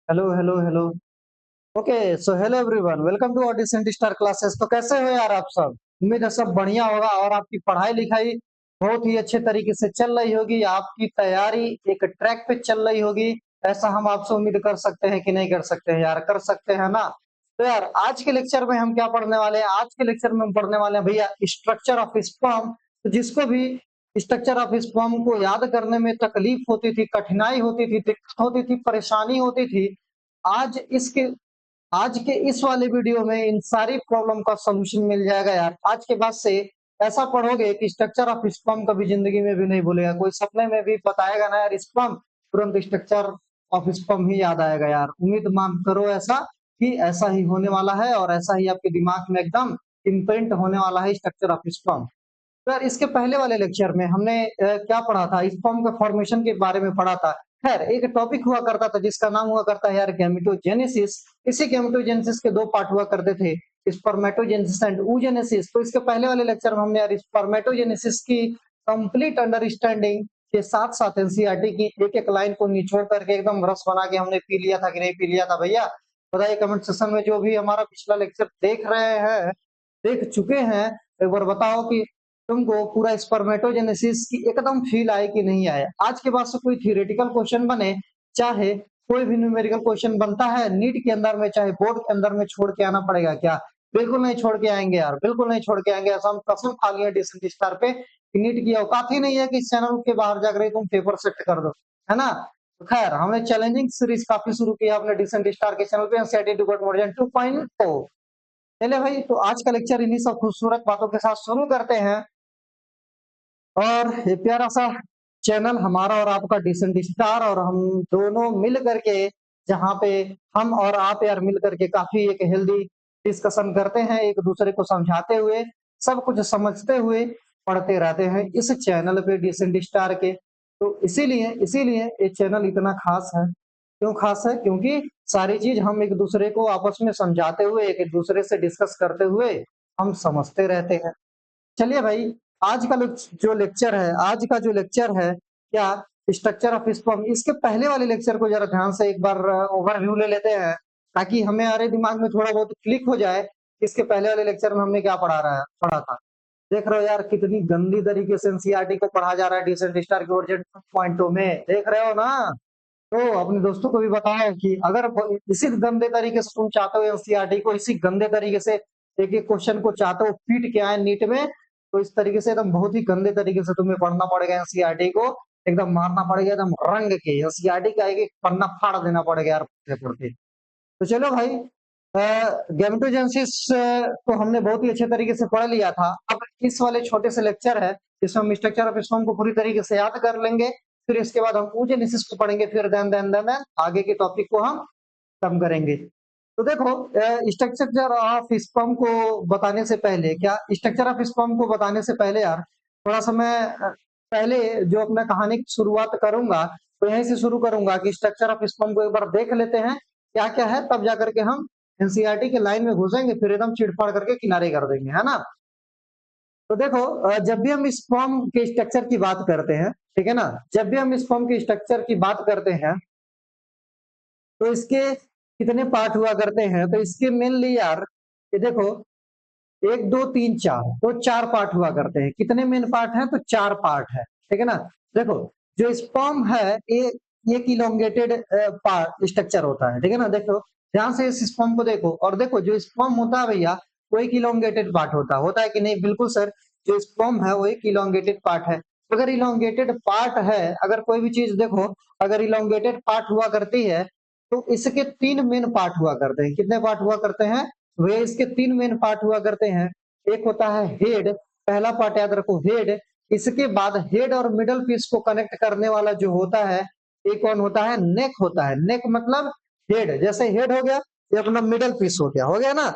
Hello hello hello. Okay, so hello everyone, welcome to Audis star classes. तो कैसे हो यार आप सब? उम्मीद है सब बढ़िया होगा और आपकी पढ़ाई लिखाई बहुत ही अच्छे तरीके से चल रही होगी, आपकी तैयारी एक ट्रैक पे चल रही होगी। ऐसा हम आपसे उम्मीद कर सकते हैं कि नहीं कर सकते हैं यार? कर सकते हैं ना? तो यार आज के लेक्चर में हम क्या पढ़ने वाले हैं? आज के लेक्चर में हम पढ़ने वाले हैं भैया स्ट्रक्चर ऑफ स्पर्म। तो जिसको भी स्ट्रक्चर ऑफ स्पर्म को याद करने में तकलीफ होती थी, कठिनाई होती थी, दिक्कत होती थी, परेशानी होती थी, आज इसके आज के इस वाले वीडियो में इन सारी प्रॉब्लम का सॉल्यूशन मिल जाएगा यार। आज के बाद से ऐसा पढ़ोगे कि स्ट्रक्चर ऑफ स्पर्म कभी जिंदगी में भी नहीं भूलेगा। कोई सपने में भी बताएगा ना यार स्पर्म, तुरंत स्ट्रक्चर ऑफ स्पर्म ही याद आएगा यार। उम्मीद मान करो ऐसा कि ऐसा ही होने वाला है और ऐसा ही आपके दिमाग में एकदम इम्प्रिंट होने वाला है स्ट्रक्चर ऑफ स्पर्म। तो यार इसके पहले वाले लेक्चर में हमने क्या पढ़ा था? स्पर्म के फॉर्मेशन के बारे में पढ़ा था। खैर एक टॉपिक हुआ करता था जिसका नाम हुआ करता है यार गैमेटोजेनेसिस। इसी गैमेटोजेनेसिस के दो पार्ट हुआ करते थे, स्पर्मेटोजेनेसिस एंड oogenesis। तो इसके पहले वाले लेक्चर में हमने यार स्पर्मेटोजेनेसिस की कंप्लीट अंडरस्टैंडिंग के साथ साथ एनसीईआरटी की एक एक लाइन को निचोड़ करके एकदम रस बना के हमने पी लिया था कि नहीं पी लिया था भैया? बताइए कमेंट सेक्शन में। जो भी हमारा पिछला लेक्चर देख रहे हैं, देख चुके हैं, एक बार बताओ कि तुमको पूरा स्पर्मेटोजेनेसिस की एकदम फील आए कि नहीं आया? आज के बाद से कोई थियोरेटिकल क्वेश्चन बने, चाहे कोई भी न्यूमेरिकल क्वेश्चन बनता है नीट के अंदर में, चाहे बोर्ड के अंदर में, छोड़ के आना पड़ेगा क्या? बिल्कुल नहीं छोड़ के आएंगे यार, बिल्कुल नहीं छोड़ के आएंगे। ऐसा हम कसम खा लिए डिसेंट स्टार पे कि नीट की औकात ही नहीं है कि इस चैनल के बाहर जाकर ही तुम पेपर सेट कर दो, है ना? तो खैर हमने चैलेंजिंग सीरीज काफी शुरू किया अपने डिसेंट स्टार के चैनल पे, एनसीईआरटी डिबेट वर्जन 2.0। चलिए भाई, तो आज का लेक्चर इन्हीं सब खूबसूरत बातों के साथ शुरू करते हैं। और ये प्यारा सा चैनल हमारा और आपका डिसेंट स्टार, और हम दोनों मिल करके, जहाँ पे हम और आप यार मिल करके काफी एक हेल्दी डिस्कशन करते हैं, एक दूसरे को समझाते हुए, सब कुछ समझते हुए पढ़ते रहते हैं इस चैनल पे डिसेंट स्टार के। तो इसीलिए इसीलिए ये चैनल इतना खास है। क्यों खास है? क्योंकि सारी चीज हम एक दूसरे को आपस में समझाते हुए, एक दूसरे से डिस्कस करते हुए हम समझते रहते हैं। चलिए भाई, आज का जो लेक्चर है, आज का जो लेक्चर है क्या, स्ट्रक्चर ऑफ स्पर्म। इसके पहले वाले लेक्चर को जरा ध्यान से एक बार ओवरव्यू ले लेते हैं, ताकि हमें हमारे दिमाग में थोड़ा बहुत क्लिक हो जाए। इसके पहले वाले लेक्चर में हमने क्या पढ़ा था? देख रहे हो यार कितनी गंदी तरीके से एनसीईआरटी को पढ़ा जा रहा है डिसेंट स्टार के वर्जन 2.0 में, देख रहे हो ना? तो अपने दोस्तों को भी बताओ कि अगर इसी गंदे तरीके से तुम चाहते हो एनसीईआरटी को, इसी गंदे तरीके से एक एक क्वेश्चन को चाहते हो पीट के आए नीट में, तो इस तरीके से एकदम बहुत ही गंदे तरीके से तुम्हें पढ़ना पड़ेगा एनसीईआरटी को। एकदम मारना पड़ेगा एकदम रंग के, एनसीईआरटी का एक एक पन्ना फाड़ देना पड़ेगा यार पढ़ते पढ़ते। तो चलो भाई, गैमेटोजेनेसिस तो हमने बहुत ही अच्छे तरीके से पढ़ लिया था। अब इस वाले छोटे से लेक्चर है जिसमें हम स्ट्रक्चर ऑफ स्पर्म को पूरी तरीके से याद कर लेंगे। फिर इसके बाद हम oogenesis को पढ़ेंगे, फिर देन आगे के टॉपिक को हम खत्म करेंगे। तो देखो, स्ट्रक्चर ऑफ स्पर्म को बताने से पहले, क्या स्ट्रक्चर ऑफ स्पर्म को बताने से पहले यार, थोड़ा सा मैं पहले जो अपना कहानी की शुरुआत करूंगा, तो यहीं से शुरू करूंगा कि स्ट्रक्चर ऑफ स्पर्म को एक बार देख लेते हैं क्या क्या है, तब जाकर के हम एनसीईआरटी के लाइन में घुसेंगे, फिर एकदम चिड़फाड़ करके किनारे कर देंगे, है ना? तो देखो, जब भी हम स्पर्म के स्ट्रक्चर की बात करते हैं, ठीक है ना, जब भी हम स्पर्म के स्ट्रक्चर की बात करते हैं, तो इसके कितने पार्ट हुआ करते हैं? तो इसके मेनली यार, ये देखो, एक दो तीन चार, तो चार पार्ट हुआ करते हैं। कितने मेन पार्ट हैं? तो चार पार्ट है, ठीक है ना? देखो, जो स्पर्म है ये एक इलोंगेटेड पार्ट स्ट्रक्चर होता है, ठीक है ना? देखो ध्यान से इस स्पर्म को देखो, और देखो जो स्पर्म होता है भैया, वो एक इलोंगेटेड पार्ट होता है कि नहीं? बिल्कुल सर, जो स्पर्म है वो एक इलोंगेटेड पार्ट है। अगर इलोंगेटेड पार्ट है, अगर कोई भी चीज देखो, अगर इलोंगेटेड पार्ट हुआ करती है, तो इसके तीन मेन पार्ट हुआ करते हैं। कितने पार्ट हुआ करते हैं? वे इसके तीन मेन पार्ट हुआ करते हैं। एक होता है हेड, पहला पार्ट याद रखो हेड। इसके बाद हेड और मिडल पीस को कनेक्ट करने वाला जो होता है, एक कौन होता है? नेक होता है। नेक मतलब हेड, जैसे हेड हो गया, ये अपना मिडल पीस हो गया ना?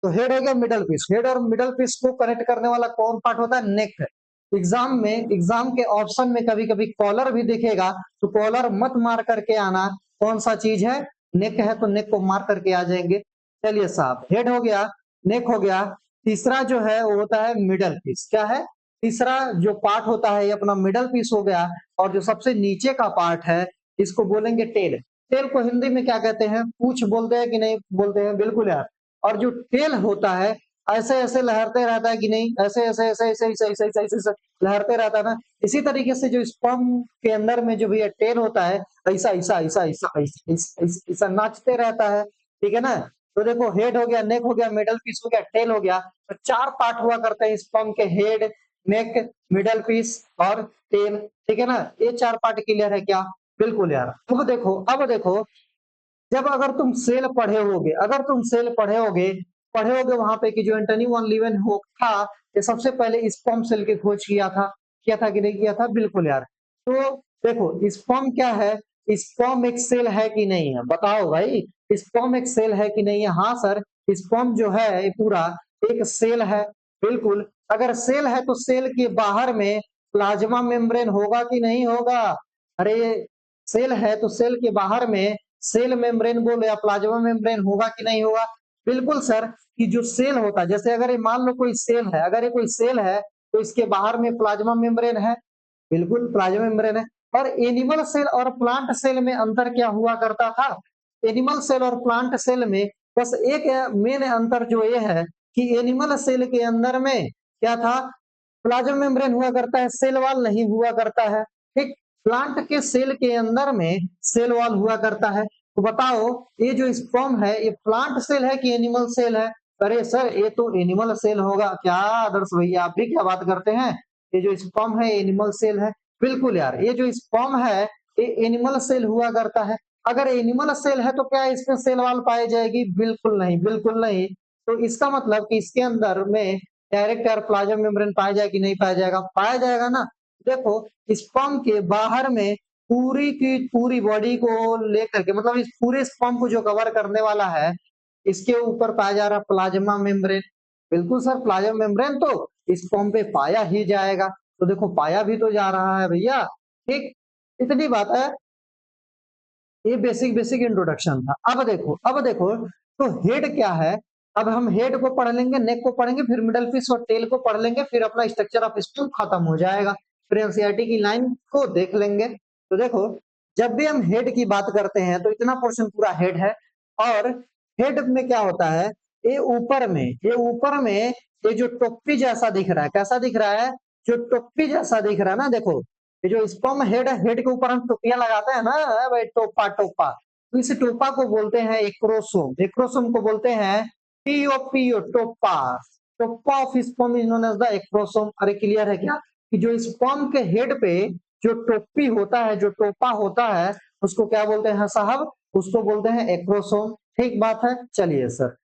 तो हेड हो गया, मिडल पीस। हेड और मिडल पीस को कनेक्ट करने वाला कौन पार्ट होता है? नेक। एग्जाम के ऑप्शन में कभी कभी कॉलर भी दिखेगा, तो कॉलर मत मार करके आना। कौन सा चीज है? नेक है, तो नेक को मार करके आ जाएंगे। चलिए साहब, हेड हो गया, नेक हो गया। तीसरा जो है वो होता है मिडल पीस। क्या है? तीसरा जो पार्ट होता है ये अपना मिडल पीस हो गया। और जो सबसे नीचे का पार्ट है, इसको बोलेंगे टेल। टेल को हिंदी में क्या कहते हैं? पूंछ बोलते हैं कि नहीं बोलते हैं? बिल्कुल यार। और जो टेल होता है ऐसे ऐसे लहरते रहता है कि नहीं? ऐसे ऐसे ऐसे ऐसे ऐसे ऐसे ऐसे ऐसे ऐसे लहरते रहता है ना। इसी तरीके से जो स्पर्म के अंदर में जो भैया टेल होता है ऐसा ऐसा ऐसा ऐसा ऐसा ऐसा ऐसा नाचते रहता है, ठीक है ना। तो देखो हेड हो गया, नेक हो गया, मिडल पीस हो गया, टेल हो गया। तो 4 पार्ट हुआ करते हैं स्पर्म के, हेड, नेक, मिडल पीस और टेल, ठीक है ना। ये 4 पार्ट क्लियर है क्या? बिल्कुल यार। अब देखो जब अगर तुम सेल पढ़े होगे, अगर तुम सेल पढ़े होगे वहां पे कि जो एंटनी वन लीवेनहॉक था, ये सबसे पहले स्पर्म सेल की खोज किया था कि नहीं किया था? बिल्कुल यार। तो देखो स्पर्म क्या है? स्पर्म एक सेल है कि नहीं है? बताओ भाई, स्पर्म एक सेल है कि नहीं है? हाँ सर, स्पर्म जो है ये पूरा एक सेल है। बिल्कुल, अगर सेल है तो सेल के बाहर में प्लाज्मा मेम्ब्रेन होगा कि नहीं होगा? अरे सेल है तो सेल के बाहर में सेल मेम्ब्रेन बोलो या प्लाज्मा मेम्ब्रेन होगा कि नहीं होगा? बिल्कुल सर, कि जो सेल होता है, जैसे अगर ये मान लो कोई सेल है, अगर ये कोई सेल है तो इसके बाहर में प्लाज्मा मेम्ब्रेन है, बिल्कुल प्लाज्मा मेम्ब्रेन है। और एनिमल सेल और प्लांट सेल में अंतर क्या हुआ करता था? एनिमल सेल और प्लांट सेल में बस एक मेन अंतर जो ये है कि एनिमल सेल के अंदर में क्या था? प्लाज्मा मेम्ब्रेन हुआ करता है, सेल वॉल नहीं हुआ करता है। ठीक, प्लांट के सेल के अंदर में सेल वॉल हुआ करता है। तो बताओ ये जो स्पर्म है ये प्लांट सेल है कि एनिमल सेल है? अरे सर ये तो एनिमल सेल होगा। क्या आदर्श भैया, आप भी क्या बात करते हैं? ये जो स्पर्म है एनिमल सेल है। बिल्कुल यार, ये जो स्पर्म है ये एनिमल सेल हुआ करता है। अगर एनिमल सेल है तो क्या इसमें सेल वॉल पाई जाएगी? बिल्कुल नहीं, बिल्कुल नहीं। तो इसका मतलब कि इसके अंदर में डायरेक्ट एयर प्लाज्मा मेम्ब्रेन पाया जाए कि नहीं पाया जाएगा? पाया जाएगा ना। देखो स्पर्म के बाहर में पूरी की पूरी बॉडी को लेकर के, मतलब इस पूरे स्पर्म को जो कवर करने वाला है, इसके ऊपर पाया जा रहा प्लाज्मा मेम्ब्रेन। बिल्कुल सर, प्लाज्मा मेम्ब्रेन तो स्पर्म पे पाया ही जाएगा। तो देखो पाया भी तो जा रहा है भैया। ठीक, इतनी बात है। ये बेसिक बेसिक इंट्रोडक्शन था। अब देखो तो हेड क्या है? अब हम हेड को पढ़ लेंगे, नेक को पढ़ेंगे, फिर मिडल पीस और टेल को पढ़ लेंगे, फिर अपना स्ट्रक्चर ऑफ स्टूल खत्म हो जाएगा, फिर एनसीईआरटी की लाइन को देख लेंगे। तो देखो जब भी हम हेड की बात करते हैं तो इतना पोर्शन पूरा हेड है। और हेड में क्या होता है? ये ऊपर में ये जो टोप्पी जैसा दिख रहा है, कैसा दिख रहा है? जो टोप्पी जैसा दिख रहा है ना, देखो ये जो स्पर्म हेड है, हेड के ऊपर हम टोपियां लगाते हैं ना भाई, टोपा टोपा। तो इस टोपा को बोलते हैं एक्रोसोम, एक्रोसोम को बोलते हैं पीओ पीओ टोपा। टोपा of sperm is known as the acrosome. अरे क्लियर है क्या कि जो स्पर्म के हेड पे जो टोपी होता है, जो टोपा होता है, उसको क्या बोलते हैं साहब? उसको बोलते हैं एक्रोसोम। ठीक बात है। चलिए सर,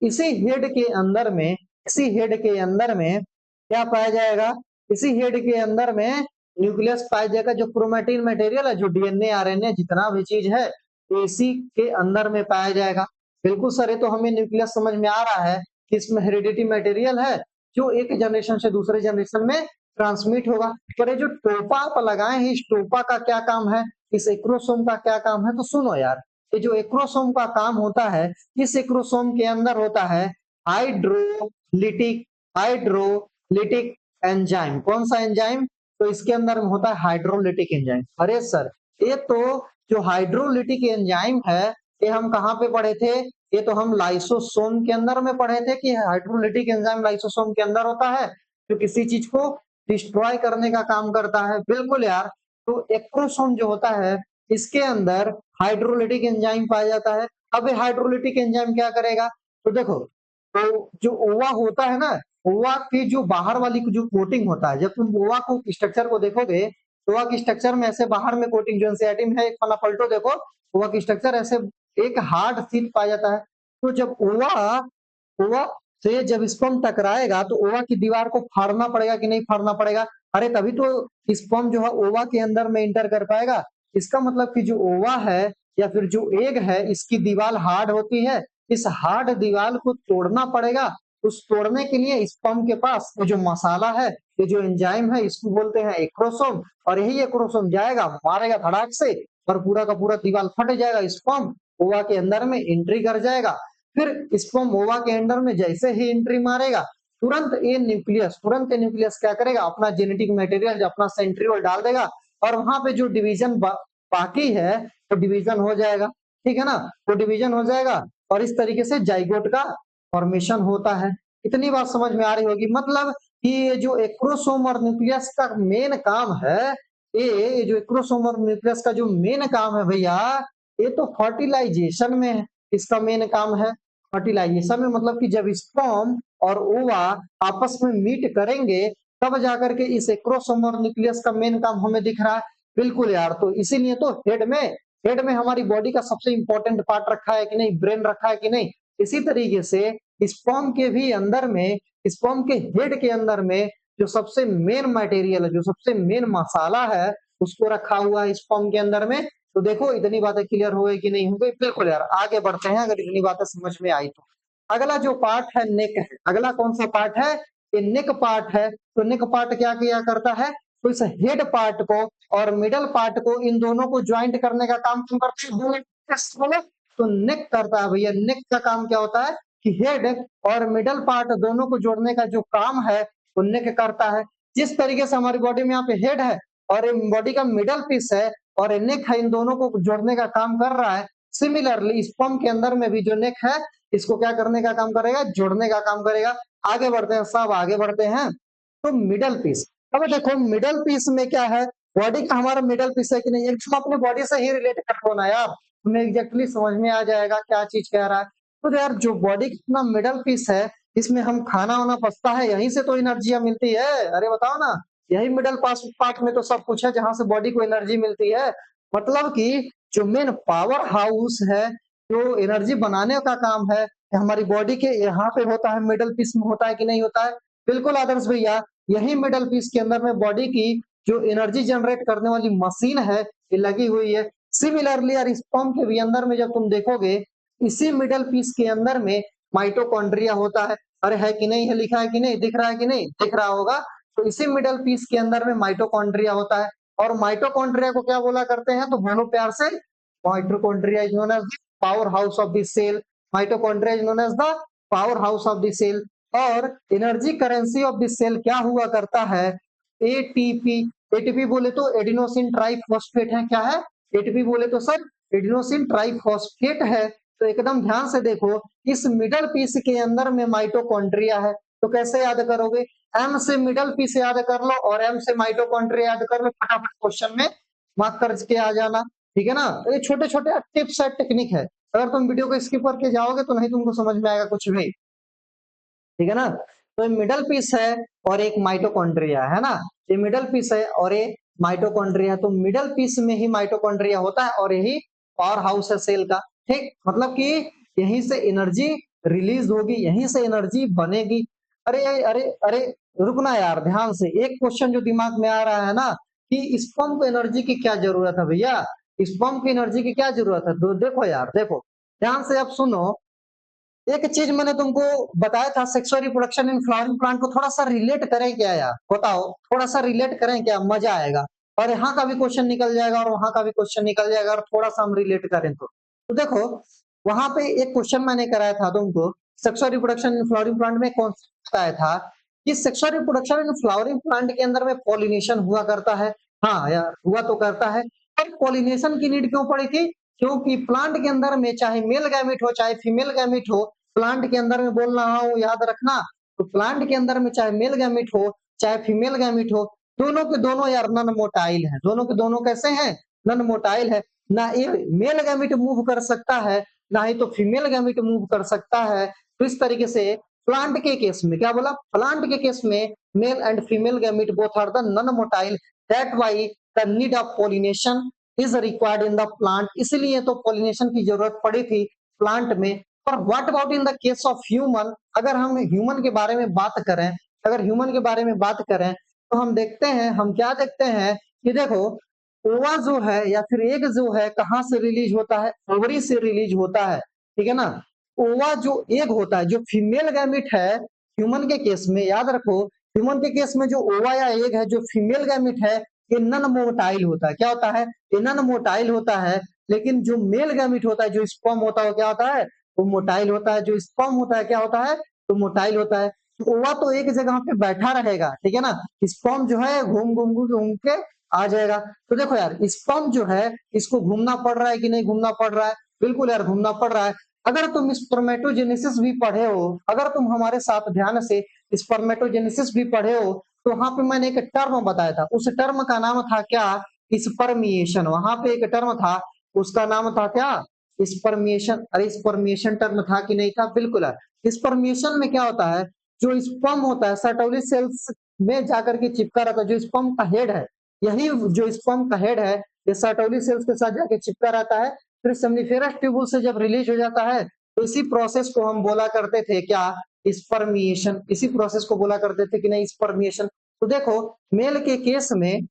इसी हेड के अंदर में इसी हेड के अंदर में क्या पाया जाएगा? इसी हेड के अंदर में न्यूक्लियस पाया जाएगा, जो क्रोमैटिन मटेरियल है, जो डीएनए आरएनए जितना भी चीज है तो इसी के अंदर में पाया जाएगा। बिल्कुल सर, ये तो हमें न्यूक्लियस समझ में आ रहा है कि इसमें हेरिडिटी मटेरियल है जो एक जनरेशन से दूसरे जनरेशन में ट्रांसमिट होगा। पर ये जो टोपा आप लगाए हैं, इस टोपा का क्या काम है? इस एक्रोसोम का क्या काम है? तो सुनो यार, ये जो एक्रोसोम का काम होता है, इस एक्रोसोम के अंदर होता है हाइड्रोलिटिक हाइड्रोलिटिक एंजाइम। कौन सा एंजाइम? तो इसके अंदर में होता है हाइड्रोलिटिक एंजाइम। अरे सर, ये तो जो हाइड्रोलिटिक एंजाइम है ये हम कहाँ पे पढ़े थे? ये तो हम लाइसोसोम के अंदर में पढ़े थे कि हाइड्रोलिटिक एंजाइम लाइसोसोम के अंदर होता है जो किसी चीज को डिस्ट्रॉय करने का काम करता है। बिल्कुल यार। तो एक्रोसोम जो होता है इसके अंदर हाइड्रोलिटिक एंजाइम पाया जाता है। अब ये हाइड्रोलिटिक एंजाइम क्या करेगा? तो देखो, तो जो ओवा होता है ना, ओवा की जो बाहर वाली जो कोटिंग होता है, जब तुम ओवा को स्ट्रक्चर को देखोगे, ओवा की स्ट्रक्चर में ऐसे बाहर में कोटिंग जो एनसीईआरटी में है, एक पन्ना पलटो देखो, ओवा की स्ट्रक्चर ऐसे एक हार्ड शीट पाया जाता है। तो जब ओवा ओवा से जब स्पर्म टकराएगा तो ओवा की दीवार को फाड़ना पड़ेगा कि नहीं फाड़ना पड़ेगा? अरे तभी तो स्पर्म जो है ओवा के अंदर में इंटर कर पाएगा। इसका मतलब कि जो ओवा है या फिर जो एग है, इसकी दीवार हार्ड होती है। इस हार्ड दीवार को तोड़ना पड़ेगा। उस तोड़ने के लिए स्पर्म के पास ये जो मसाला है, ये जो एंजाइम है, इसको बोलते हैं एक्रोसोम। और यही एक्रोसोम जाएगा, मारेगा धड़ाक से, और पूरा का पूरा दीवार फट जाएगा, स्पर्म ओवा के अंदर में एंट्री कर जाएगा। फिर स्पर्म ओवा के अंदर में जैसे ही एंट्री मारेगा, तुरंत ये न्यूक्लियस क्या करेगा? अपना जेनेटिक मटेरियल, अपना सेंट्रियोल डाल देगा, और वहां पे जो डिवीजन बाकी है तो डिवीजन हो जाएगा। ठीक है ना, वो डिवीजन हो जाएगा और इस तरीके से जाइगोट का फॉर्मेशन होता है। इतनी बात समझ में आ रही होगी। मतलब कि ये जो एक्रोसोम और न्यूक्लियस का मेन काम है, ये जो एक्रोसोम और न्यूक्लियस का जो मेन काम है भैया, ये तो फर्टिलाइजेशन में है। इसका मेन काम है फर्टिलाइजेशन में, मतलब कि जब स्पर्म और ओवा आपस में मीट करेंगे तब जाकर के इस एक्रोसोम और न्यूक्लियस का मेन काम हमें दिख रहा है। बिल्कुल यार, तो इसीलिए तो हेड में हमारी बॉडी का सबसे इंपॉर्टेंट पार्ट रखा है कि नहीं, ब्रेन रखा है कि नहीं। इसी तरीके से स्पर्म के भी अंदर में, स्पर्म के हेड के अंदर में जो सबसे मेन मटेरियल है, जो सबसे मेन मसाला है, उसको रखा हुआ है स्पर्म के अंदर में। तो देखो इतनी बातें क्लियर हो गई कि नहीं हो गई। बिल्कुल यार, आगे बढ़ते हैं अगर इतनी बातें समझ में आई तो। अगला जो पार्ट है नेक है। अगला कौन सा पार्ट है? ये नेक पार्ट है। तो नेक पार्ट क्या किया करता है? तो इस हेड पार्ट को और मिडल पार्ट को, इन दोनों को ज्वाइंट करने का काम क्यों करता है? तो नेक करता है भैया। नेक का काम क्या होता है कि हेड और मिडल पार्ट दोनों को जोड़ने का जो काम है वो नेक करता है। जिस तरीके से हमारी बॉडी में यहाँ पे हेड है और बॉडी का मिडल पीस है और नेक है, इन दोनों को जोड़ने का काम कर रहा है। सिमिलरली स्पर्म के अंदर में भी जो नेक है, इसको क्या करने का काम करेगा? जोड़ने का काम करेगा। आगे बढ़ते हैं, सब आगे बढ़ते हैं। तो मिडल पीस, अब देखो मिडल पीस में क्या है, बॉडी का हमारा मिडल पीस है कि नहीं, एकदम अपने बॉडी से ही रिलेट कर लो ना यार, तुम्हें एग्जैक्टली समझ में आ जाएगा क्या चीज कह रहा है। तो यार जो बॉडी का अपना मिडल पीस है, इसमें हम खाना वाना पचता है, यहीं से तो एनर्जियां मिलती है। अरे बताओ ना, यही मिडल पास पार्ट में तो सब कुछ है जहां से बॉडी को एनर्जी मिलती है। मतलब कि जो मेन पावर हाउस है, जो एनर्जी बनाने का काम है, हमारी बॉडी के यहाँ पे होता है, मिडल पीस में होता है कि नहीं होता है? बिल्कुल आदर्श भैया, यही मिडल पीस के अंदर में बॉडी की जो एनर्जी जनरेट करने वाली मशीन है, ये लगी हुई है। सिमिलरली यार स्पर्म के भी अंदर में जब तुम देखोगे, इसी मिडल पीस के अंदर में माइटोकॉन्ड्रिया होता है। अरे है कि नहीं है? लिखा है कि नहीं? दिख रहा है कि नहीं? दिख रहा होगा। तो इसी मिडल पीस के अंदर में माइटोकॉन्ड्रिया होता है। और माइटोकॉन्ड्रिया को क्या बोला करते हैं? तो बोलो प्यार से, mitochondria is known as powerhouse of the cell. Mitochondria is known as the powerhouse of the cell. और energy currency of the cell क्या हुआ करता है? एटीपी। एटीपी बोले तो एडिनोसिन ट्राइफॉस्फेट है। क्या है? एटीपी बोले तो सर एडिनोसिन ट्राइफॉस्फेट है। तो एकदम ध्यान से देखो, इस मिडल पीस के अंदर में माइटोकॉन्ड्रिया है। तो कैसे याद करोगे? एम से मिडल पीस याद कर लो और एम से माइटोकॉन्ड्रिया याद कर लो, फटाफट क्वेश्चन में मार्क करके आ जाना। ठीक है ना? तो ये छोटे छोटे टिप्स है, टेक्निक है। अगर तुम वीडियो को स्किप करके जाओगे तो नहीं तुमको समझ में आएगा कुछ भी। ठीक है ना? तो ये मिडल पीस है और एक माइटोकॉन्ड्रिया है ना। ये मिडल पीस है और ये माइटोकॉन्ड्रिया। तो मिडल पीस में ही माइटोकॉन्ड्रिया होता है और यही पावर हाउस है सेल का। ठीक, मतलब कि यहीं से एनर्जी रिलीज होगी, यहीं से एनर्जी बनेगी। अरे अरे अरे, रुकना यार, ध्यान से। एक क्वेश्चन जो दिमाग में आ रहा है ना कि स्पर्म को एनर्जी की क्या जरूरत है भैया? स्पर्म की एनर्जी की क्या जरूरत है? तो देखो यार, देखो ध्यान से, अब सुनो। एक चीज मैंने तुमको बताया था, sexual reproduction in flowering plant को थोड़ा सा रिलेट करें क्या यार? बताओ, थोड़ा सा रिलेट करें क्या? मजा आएगा। और यहाँ का भी क्वेश्चन निकल जाएगा और वहां का भी क्वेश्चन निकल जाएगा, और थोड़ा सा हम रिलेट करें तो देखो, वहां पे एक क्वेश्चन मैंने कराया था तुमको, sexual reproduction in flowering plant में कॉन्सेप्ट बताया था कि sexual reproduction in flowering plant के अंदर में पॉलिनेशन हुआ करता है। हाँ यार, हुआ तो करता है। पर पॉलिनेशन की नीड क्यों पड़ी थी? क्योंकि प्लांट के अंदर में चाहे मेल गैमीट हो चाहे फीमेल गैमीट हो, प्लांट के अंदर में बोल रहा हूं, याद रखना। तो प्लांट के अंदर में चाहे मेल गैमीट हो चाहे फीमेल गैमीट हो, दोनों के दोनों यार नन मोटाइल है। दोनों के दोनों कैसे हैं? नन मोटाइल है। ना ये मेल गैमीट मूव कर सकता है, ना ही तो फीमेल गैमीट मूव कर सकता है। तो इस तरीके से प्लांट के केस में क्या बोला? प्लांट के केस में male and female gamete both are the non motile, that why the need of pollination is required in the plant. इसलिए तो पॉलिनेशन की जरूरत पड़ी थी प्लांट में। और what about in the case of human? अगर हम ह्यूमन के बारे में बात करें, अगर ह्यूमन के बारे में बात करें तो हम देखते हैं, हम क्या देखते हैं कि देखो, ओवा जो है या फिर एग जो है, कहाँ से रिलीज होता है? ओवरी से रिलीज होता है। ठीक है ना? ओवा जो एग होता है, जो फीमेल गैमिट है, ह्यूमन के केस में याद रखो, ह्यूमन के केस में जो ओवा या एग है, जो फीमेल गैमिट है, ये नन मोटाइल होता है। क्या होता है? ये नन मोटाइल होता है। लेकिन जो मेल गैमिट होता है, जो स्पर्म होता है, वो क्या होता है? वो मोटाइल होता है। जो स्पर्म होता है क्या होता है? तो मोटाइल होता है। तो ओवा तो एक जगह पे बैठा रहेगा, ठीक है ना। स्पर्म जो है घूम घूम घूम घूम के आ जाएगा। तो देखो यार, स्पर्म जो है, इसको घूमना पड़ रहा है कि नहीं घूमना पड़ रहा है? बिल्कुल यार घूमना पड़ रहा है। अगर तुम स्पर्मेटोजेनेसिस भी पढ़े हो, अगर तुम हमारे साथ ध्यान से स्पर्मेटोजेनेसिस भी पढ़े हो, तो वहां पे मैंने एक टर्म बताया था, उस टर्म का नाम था क्या? स्पर्मिएशन। वहां पे एक टर्म था, उसका नाम था क्या? स्पर्मिएशन। अरे स्पर्मिएशन टर्म था कि नहीं था? बिल्कुल है। स्पर्मिएशन में क्या होता है, जो स्पर्म होता है सर्टोली सेल्स में जाकर के चिपका रहता है, जो स्पर्म का हेड है, यही जो स्पर्म का हेड है ये सर्टोली सेल्स के साथ जाके चिपका रहता है, फिर सेमिनिफेरस ट्यूबुल से जब रिलीज हो जाता है, तो इसी प्रोसेस को हम बोला करते थे क्या? स्पर्मिएशन। इसी प्रोसेस को बोला करते थे कि नहीं, स्पर्मिएशन। तो देखो मेल के केस में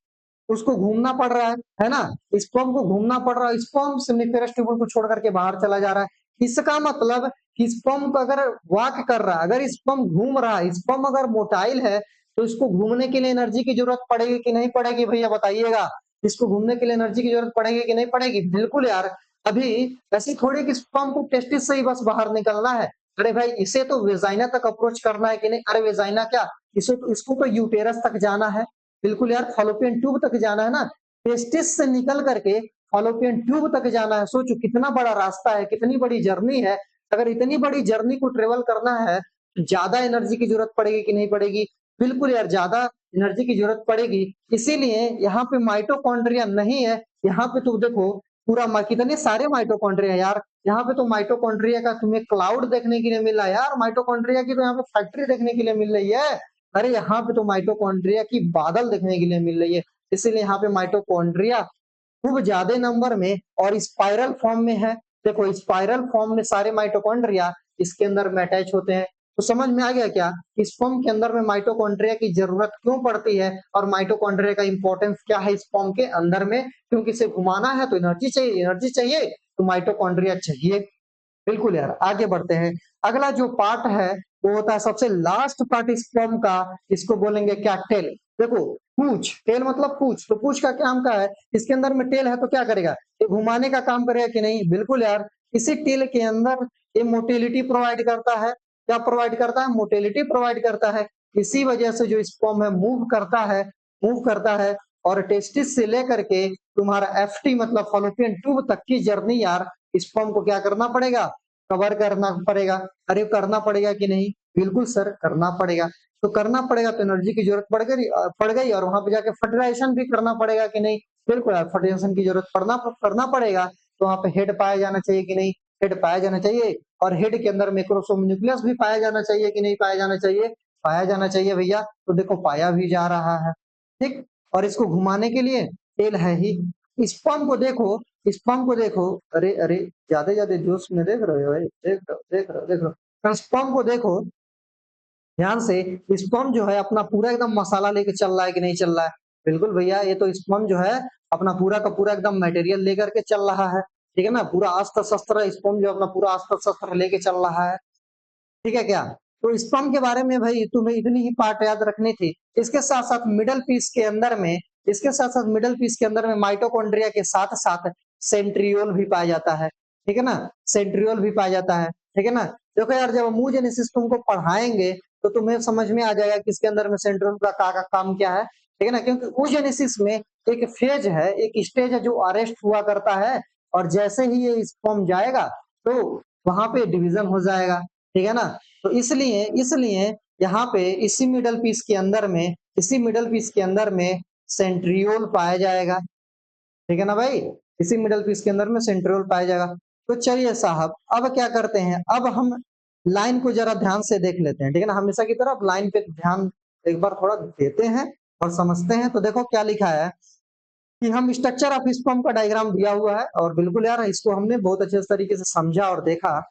उसको घूमना पड़ रहा है ना, स्पर्म को घूमना पड़ रहा है, स्पर्म सेमिनिफेरस ट्यूबुल को छोड़ करके बाहर चला जा रहा है। इसका मतलब कि स्पर्म को अगर वॉक कर रहा है, अगर स्पर्म घूम रहा है, स्पर्म अगर मोटाइल है, तो इसको घूमने के लिए एनर्जी की जरूरत पड़ेगी कि नहीं पड़ेगी भैया बताइएगा? इसको घूमने के लिए एनर्जी की जरूरत पड़ेगी कि नहीं पड़ेगी? बिल्कुल यार। अभी ऐसी थोड़ी कि स्पर्म को टेस्टिस से ही बस बाहर निकलना है। अरे भाई इसे तो वेजाइना तक अप्रोच करना है कि नहीं? अरे वेजाइना क्या, इसको तो यूटेरस तक जाना है। बिल्कुल यार, फॉलोपियन ट्यूब तक जाना है ना, टेस्टिस से निकल करके फॉलोपियन ट्यूब तक जाना है। सोचो कितना बड़ा रास्ता है, कितनी बड़ी जर्नी है। अगर इतनी बड़ी जर्नी को ट्रेवल करना है, ज्यादा एनर्जी की जरूरत पड़ेगी कि नहीं पड़ेगी? बिल्कुल यार, ज्यादा एनर्जी की जरूरत पड़ेगी। इसीलिए यहाँ पे माइटोकॉन्ड्रिया नहीं है। यहाँ पे तो देखो पूरा कितने सारे माइटोकॉन्ड्रिया है यार। यहाँ पे तो माइटोकॉन्ड्रिया का तुम्हें क्लाउड देखने के लिए मिल रहा है यार, माइटोकॉन्ड्रिया की तो यहाँ पे फैक्ट्री देखने के लिए मिल रही है। अरे यहाँ पे तो माइटोकॉन्ड्रिया की बादल देखने के लिए मिल रही है। इसीलिए यहाँ पे माइटोकॉन्ड्रिया खूब ज्यादा नंबर में और स्पाइरल फॉर्म में है। देखो स्पाइरल फॉर्म में सारे माइटोकॉन्ड्रिया इसके अंदर में अटैच होते हैं। तो समझ में आ गया क्या इस फॉर्म के अंदर में माइटोकॉन्ड्रिया की जरूरत क्यों पड़ती है, और माइटोकॉन्ड्रिया का इंपॉर्टेंस क्या है इस फॉर्म के अंदर में? क्योंकि इसे घुमाना है तो एनर्जी चाहिए, एनर्जी चाहिए तो माइटोकॉन्ड्रिया चाहिए। बिल्कुल यार, आगे बढ़ते हैं। अगला जो पार्ट है वो होता है सबसे लास्ट पार्ट इस फॉर्म का, इसको बोलेंगे क्या? टेल। देखो पूछ, टेल मतलब पूछ, तो पूछ का क्या काम का है? इसके अंदर में टेल है तो क्या करेगा? ये घुमाने का काम करेगा कि नहीं? बिल्कुल यार। इसी टेल के अंदर ये मोटिलिटी प्रोवाइड करता है। क्या प्रोवाइड करता है? मोटिलिटी प्रोवाइड करता है। इसी वजह से जो स्पर्म है मूव करता है, मूव करता है। और टेस्टिस से लेकर के तुम्हारा एफटी मतलब फॉलोपियन ट्यूब तक की जर्नी यार स्पर्म को क्या करना पड़ेगा? कवर करना पड़ेगा। अरे करना पड़ेगा कि नहीं? बिल्कुल सर करना पड़ेगा। तो करना पड़ेगा तो एनर्जी की जरूरत पड़ गई और वहां पे जाके फर्टिलाइजेशन भी करना पड़ेगा कि नहीं? बिल्कुल यार, फर्टिलाइजेशन की जरूरत करना पड़ेगा। तो वहां पे हेड पाया जाना चाहिए कि नहीं? हेड पाया जाना चाहिए। और हेड के अंदर मैक्रोसोम न्यूक्लियस भी पाया जाना चाहिए कि नहीं पाया जाना चाहिए? पाया जाना चाहिए भैया। तो देखो पाया भी जा रहा है, ठीक। और इसको घुमाने के लिए तेल है ही। स्पर्म को देखो, स्पर्म को देखो। अरे अरे, ज्यादा ज्यादा जोश में देख रहे हो भाई, देख रहे हो देख रहे हो देख रहे हो। स्पर्म को देखो ध्यान से। स्पर्म जो है अपना पूरा एकदम मसाला लेके चल रहा है कि नहीं चल रहा है? बिल्कुल भैया, ये तो स्पर्म जो है अपना पूरा का पूरा एकदम मटेरियल लेकर के चल रहा है, ठीक है ना। पूरा अस्त्र शस्त्र स्पर्म जो अपना पूरा अस्त्र शस्त्र लेके चल रहा है, ठीक है क्या? तो स्पर्म के बारे में भाई तुम्हें इतनी ही पार्ट याद रखनी थी। इसके साथ साथ मिडल पीस के अंदर में, इसके साथ साथ मिडल पीस के अंदर में माइटोकॉन्ड्रिया के साथ साथ सेंट्रियोल भी पाया जाता है, ठीक है ना। सेंट्रियोल भी पाया जाता है, ठीक है ना। देखो यार, जब मूजेनेसिस तुमको पढ़ाएंगे तो तुम्हें समझ में आ जाएगा कि इसके अंदर में सेंट्रियोल का काम क्या है, ठीक है ना। क्योंकि oogenesis में एक फेज है, एक स्टेज है जो अरेस्ट हुआ करता है, और जैसे ही ये स्पर्म जाएगा तो वहां पे डिवीजन हो जाएगा, ठीक है ना। तो इसलिए इसलिए यहाँ पे इसी मिडल पीस के अंदर में, इसी मिडल पीस के अंदर में सेंट्रियोल पाया जाएगा, ठीक है ना भाई। इसी मिडल पीस के अंदर में सेंट्रियोल पाया जाएगा। तो चलिए साहब, अब क्या करते हैं, अब हम लाइन को जरा ध्यान से देख लेते हैं, ठीक है ना। हमेशा की तरह लाइन पे ध्यान एक बार थोड़ा देते हैं और समझते हैं। तो देखो क्या लिखा है कि हम स्ट्रक्चर ऑफ स्पर्म का डायग्राम दिया हुआ है, और बिल्कुल यार इसको हमने बहुत अच्छे तरीके से समझा और देखा।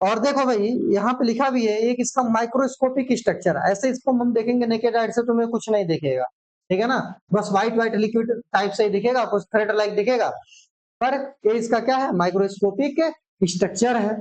और देखो भाई यहाँ पे लिखा भी है एक इसका माइक्रोस्कोपिक स्ट्रक्चर है। ऐसे इसको हम देखेंगे नेकेड आइड से तुम्हें कुछ नहीं दिखेगा, ठीक है ना। Bus white white liquid type से ही दिखेगा, कुछ थ्रेड लाइक दिखेगा। पर ये इसका क्या है? माइक्रोस्कोपिक स्ट्रक्चर है।